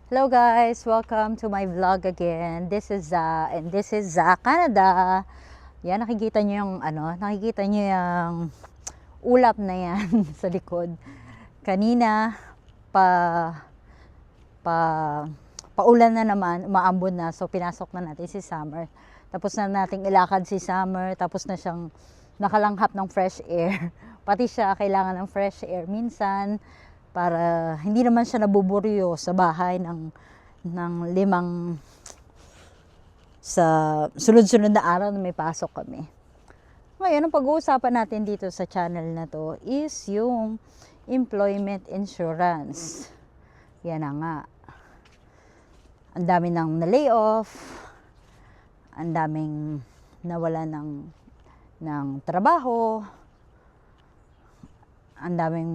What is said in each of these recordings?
Hello guys, welcome to my vlog again. This is and this is Canada. Yan, nakikita niyo yung nakikita niyo yung ulap na yan sa likod. Kanina pa pa paulan na naman, umaambon na. So pinasok na natin si Summer. Tapos na nating ilakad si Summer, tapos na siyang nakalanghap ng fresh air. Pati siya kailangan ng fresh air minsan para hindi naman siya nabuburyo sa bahay ng limang sa sunod-sunod na araw na may pasok kami. Ngayon, ang pag-uusapan natin dito sa channel na to is yung employment insurance. Yan na nga. Ang dami nang na-layoff, ang daming nawala ng trabaho, ang daming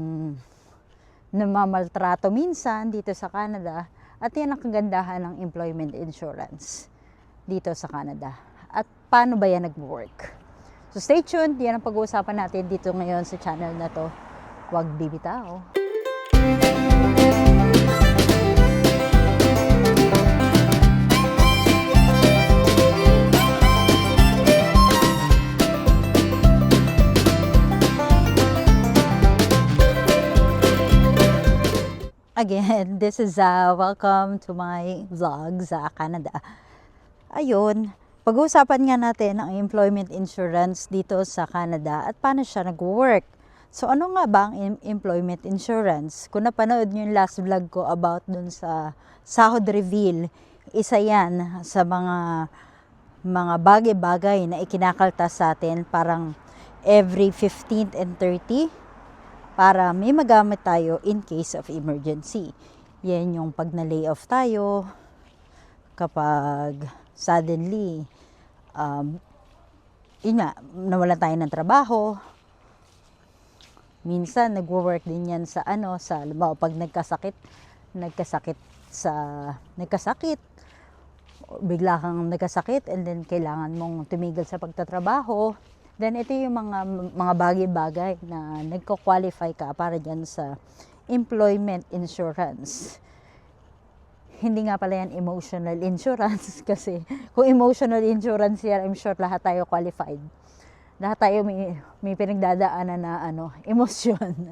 namamaltrato minsan dito sa Canada, at yan ang kagandahan ng employment insurance dito sa Canada. At paano ba yan nag-work? So stay tuned, yan ang pag-uusapan natin dito ngayon sa channel na to. Huwag bibitaw. Again, this is welcome to my vlog sa Canada. Ayun, pag-uusapan nga natin ang employment insurance dito sa Canada at paano siya nag-work. So ano nga ba ang employment insurance? Kung napanood nyo yung last vlog ko about dun sa sahod reveal, isa yan sa mga bagay-bagay na ikinakaltas sa atin parang every 15th and 30 para may magamit tayo in case of emergency. Yan yung pag na-layoff tayo, kapag suddenly, nawalan tayo ng trabaho. Minsan, nagwo-work din yan sa pag nagkasakit, bigla kang nagkasakit and then kailangan mong tumigil sa pagtatrabaho. Then ito yung mga bagay-bagay na nagko-qualify ka para dyan sa employment insurance. Hindi nga pala yan emotional insurance kasi kung emotional insurance yan, I'm sure lahat tayo qualified. Lahat tayo may pinagdadaanan na emosyon.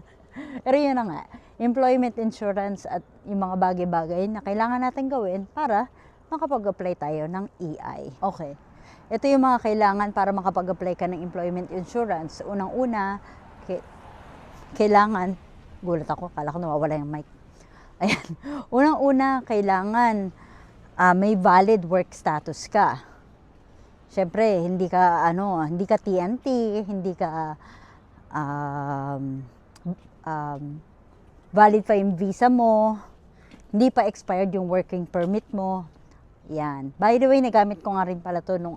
Pero yun na nga, employment insurance at yung mga bagay-bagay na kailangan natin gawin para makapag-apply tayo ng EI. Okay. Ito yung mga kailangan para makapag-apply ka ng employment insurance. Unang-una, kailangan, gulat ako, kala ko nawawala yung mic. Ayan. Unang-una, kailangan may valid work status ka. Siyempre, hindi ka TNT, hindi ka valid pa yung visa mo, hindi pa expired yung working permit mo. Yan. By the way, nagamit ko nga rin pala to nung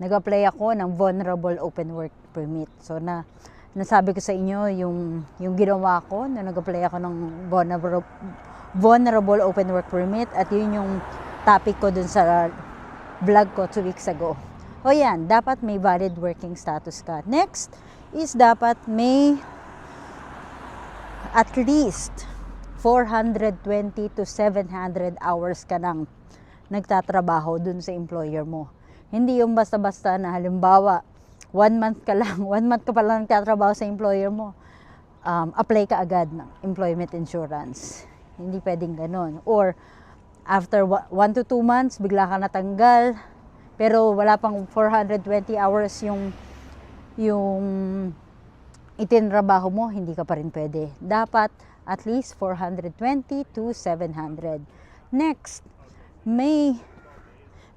nag-apply ako ng vulnerable open work permit. So nasabi ko sa inyo yung ginawa ko nung nag-apply ako ng vulnerable open work permit, at yun yung topic ko dun sa vlog ko 2 weeks ago. O yan, dapat may valid working status ka. Next is dapat may at least 420 to 700 hours ka nang nagtatrabaho dun sa employer mo. Hindi yung basta-basta na halimbawa, 1 month ka pa lang nagtatrabaho sa employer mo, apply ka agad ng employment insurance. Hindi pwedeng ganun. Or, after 1 to 2 months, bigla ka natanggal, pero wala pang 420 hours yung itinrabaho mo, hindi ka pa rin pwede. Dapat at least 420 to 700. Next, may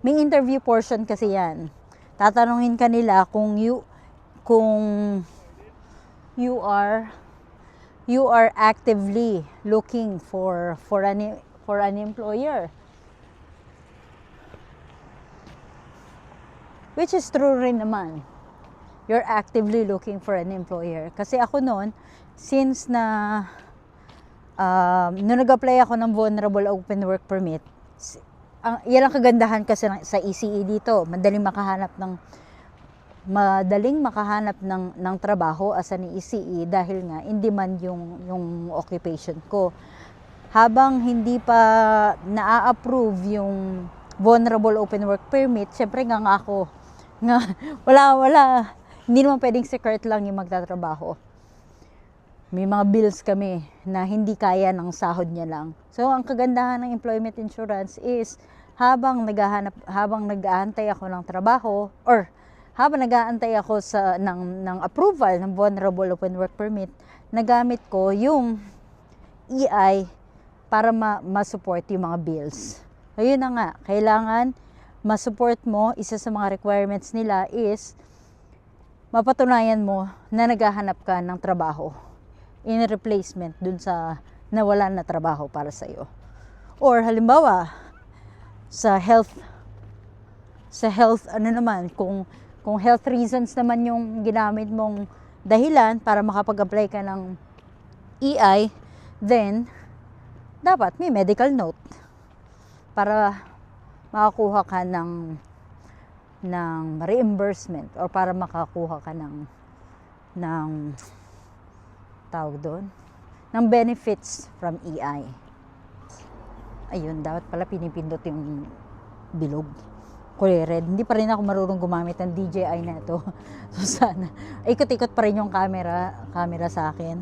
interview portion kasi yan. Tatanungin ka nila kung you are actively looking for an employer. Which is true rin naman. You're actively looking for an employer. Kasi ako noon, since nung nag-apply ako ng vulnerable open work permit, yan ang kagandahan kasi sa ECE dito. Madaling makahanap ng trabaho as an ECE dahil nga in demand yung occupation ko. habang hindi pa na-approve yung vulnerable open work permit, syempre nga ako, nga, wala, hindi naman pwedeng si Kurt lang yung magtatrabaho. May mga bills kami na hindi kaya ng sahod niya lang. So, ang kagandahan ng employment insurance is habang nag-aantay ako ng trabaho or habang nag-aantay ako ng approval ng vulnerable open work permit, nagamit ko yung EI para ma-support yung mga bills. So, yun na nga, kailangan ma-support mo. Isa sa mga requirements nila is mapatunayan mo na naghahanap ka ng trabaho in replacement dun sa nawalan na trabaho para sa'yo. Or halimbawa, sa health ano naman, kung health reasons naman yung ginamit mong dahilan para makapag-apply ka ng EI, then dapat may medical note para makakuha ka ng reimbursement or para makakuha ka ng tawag doon, ng benefits from EI. Ayun, dapat pala pinipindot yung bilog. Kulay red. Hindi pa rin ako marunong gumamit ng DJI na ito. So sana, ikot-ikot pa rin yung camera sa akin.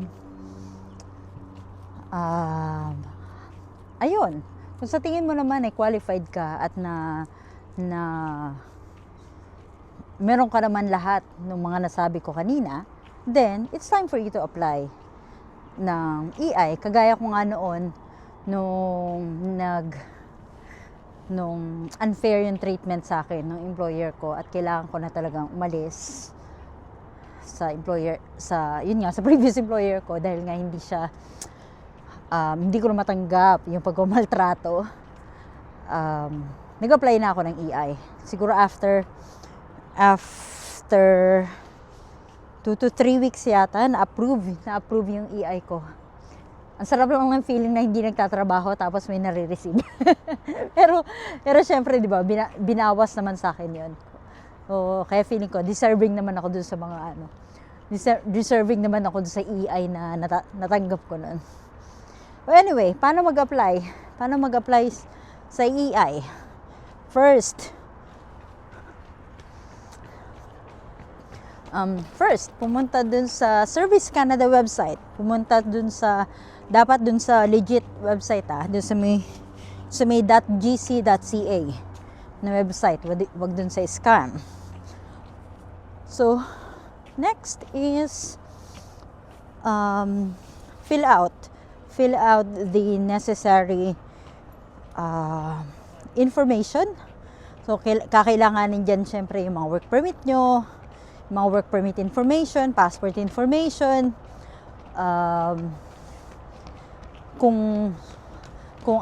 Ayun. Kung sa tingin mo naman qualified ka at na meron ka naman lahat ng mga nasabi ko kanina, then it's time for you to apply ng EI. Kagaya ko nga noon nung unfair yung treatment sa akin ng employer ko at kailangan ko na talagang umalis sa previous employer ko dahil nga hindi ko na matanggap yung pagmamaltrato. Nag-apply na ako ng EI. Siguro after 2 to 3 weeks yata, na-approve yung EI ko. Ang sarap lang ng feeling na hindi nagtatrabaho tapos may nare-receive. pero syempre, di ba, binawas naman sa akin yun. So, kaya feeling ko, deserving naman ako dun sa mga deserving naman ako dun sa EI na natanggap ko nun. So anyway, paano mag-apply? Paano mag-apply sa EI? First, pumunta dun sa Service Canada website. Pumunta dun sa legit website, dun sa may .gc.ca na website. Wag dun sa scam. So, next is fill out the necessary information. So, kakailanganin dyan syempre yung mga work permit nyo, mga work permit information, passport information, kung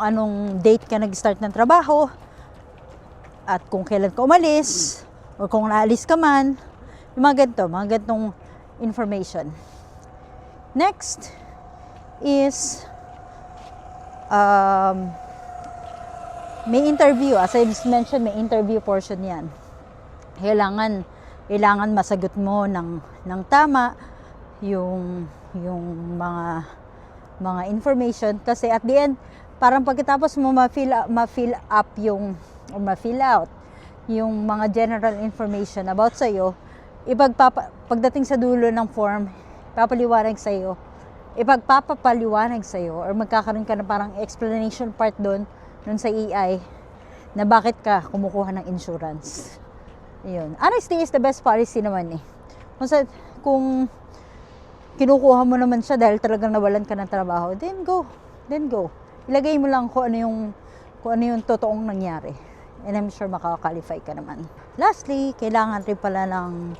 anong date ka nag-start ng trabaho, at kung kailan ka umalis, o kung naalis ka man, yung mga ganitong information. Next is may interview. As I mentioned, may interview portion yan. Kailangan masagot mo ng tama yung mga information, kasi at the end parang pagkatapos mo ma-fill out yung mga general information about sa iyo, pagdating sa dulo ng form, ipagpapaliwanag sa iyo or magkakaroon ka na parang explanation part doon sa EI na bakit ka kumukuha ng insurance. Yun. Honesty is the best policy naman eh. Kung kinukuha mo naman siya dahil talagang nawalan ka ng trabaho, then go. Ilagay mo lang kung ano yung totoong nangyari. And I'm sure makaka-qualify ka naman. Lastly, kailangan rin pala ng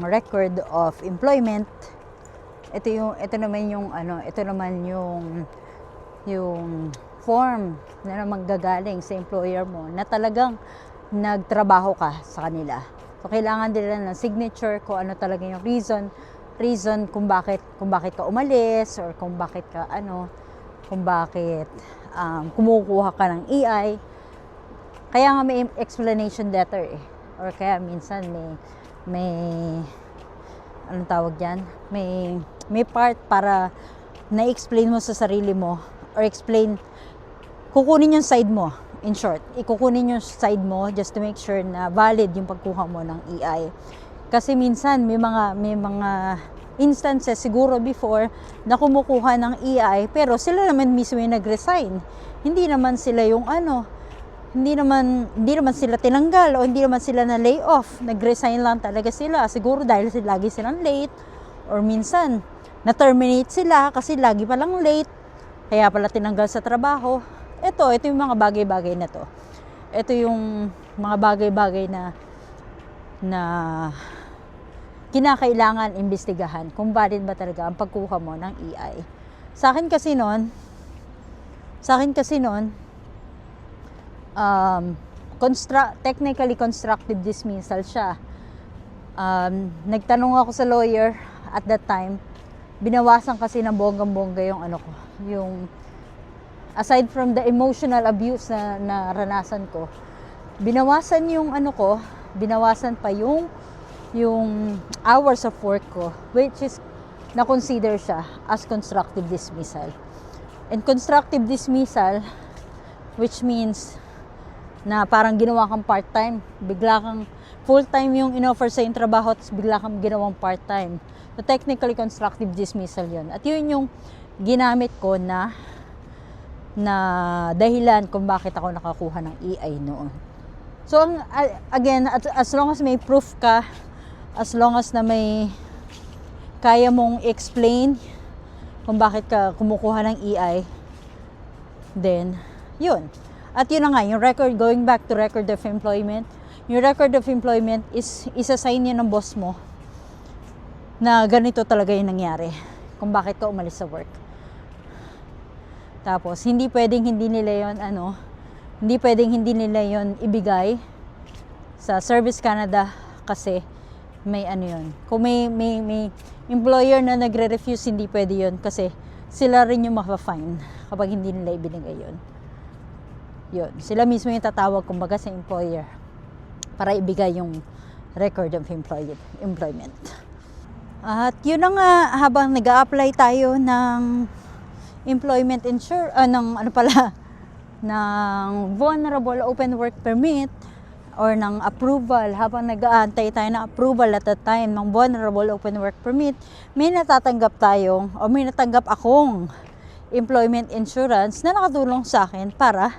record of employment. Ito naman yung form na manggagaling sa employer mo na talagang nagtrabaho ka sa kanila. So, kailangan nila ng signature kung ano talaga yung reason kung bakit ka umalis or kung bakit kumukuha ka ng EI. Kaya nga may explanation letter eh. Or kaya minsan may anong tawag diyan? May part para na-explain mo sa sarili mo or explain, kukunin yung side mo. In short, ikukunin yung side mo just to make sure na valid yung pagkuha mo ng EI. Kasi minsan may mga instances siguro before na kumukuha ng EI pero sila naman mismo yung nag-resign. Hindi naman sila yung hindi naman sila tinanggal o hindi naman sila na lay off. Nag-resign lang talaga sila. Siguro dahil lagi silang late or minsan na-terminate sila kasi lagi palang late. Kaya pala tinanggal sa trabaho. Ito yung mga bagay-bagay na to. Ito yung mga bagay-bagay na kinakailangan imbestigahan kung valid ba talaga ang pagkuha mo ng EI. Sa akin kasi noon, technically constructive dismissal siya. Nagtanong ako sa lawyer at that time, binawasan kasi ng bonggang-bongga yung yung aside from the emotional abuse na naranasan ko, binawasan yung binawasan pa yung hours of work ko, which is na-consider siya as constructive dismissal. And constructive dismissal, which means na parang ginawa kang part-time, bigla kang full-time yung in-offer sa yung trabaho at bigla kang ginawang part-time. So technically constructive dismissal yun. At yun yung ginamit ko na dahilan kung bakit ako nakakuha ng EI noon. So again, as long as may proof ka, as long as na may kaya mong explain kung bakit ka kumukuha ng EI, then yun. At yun na nga, yung record, going back to record of employment, yung record of employment is isa-sign yun ng boss mo na ganito talaga yung nangyari kung bakit ka umalis sa work. Tapos, hindi pwedeng hindi nila yon ibigay sa Service Canada kasi may yun. Kung may employer na nagre-refuse, hindi pwede yun kasi sila rin yung mapa-fine kapag hindi nila ibinigay yun. Yun. Sila mismo yung tatawag kumbaga sa employer para ibigay yung record of employment. At yun na nga, habang nag-a-apply tayo ng employment ng vulnerable open work permit or ng approval, habang nag-aantay tayo ng approval at that time ng vulnerable open work permit, may natanggap akong employment insurance na nakatulong sa akin para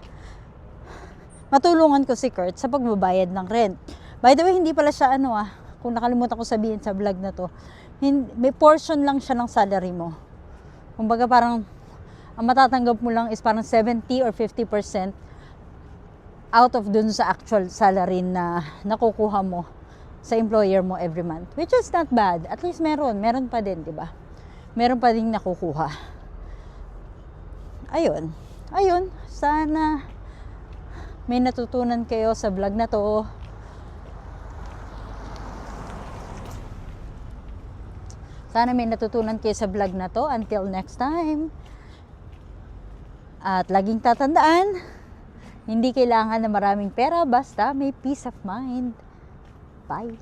matulungan ko si Kurt sa pagbabayad ng rent. By the way, hindi pala siya kung nakalimutan ko sabihin sa vlog na to, may portion lang siya ng salary mo. Kumbaga parang ang matatanggap mo lang is parang 70 or 50% out of dun sa actual salary na nakukuha mo sa employer mo every month. Which is not bad. At least meron pa din, di ba? Meron pa din nakukuha. Ayun, sana may natutunan kayo sa vlog na to. Sana may natutunan kayo sa vlog na to. Until next time. At laging tatandaan, hindi kailangan na maraming pera, basta may peace of mind. Bye!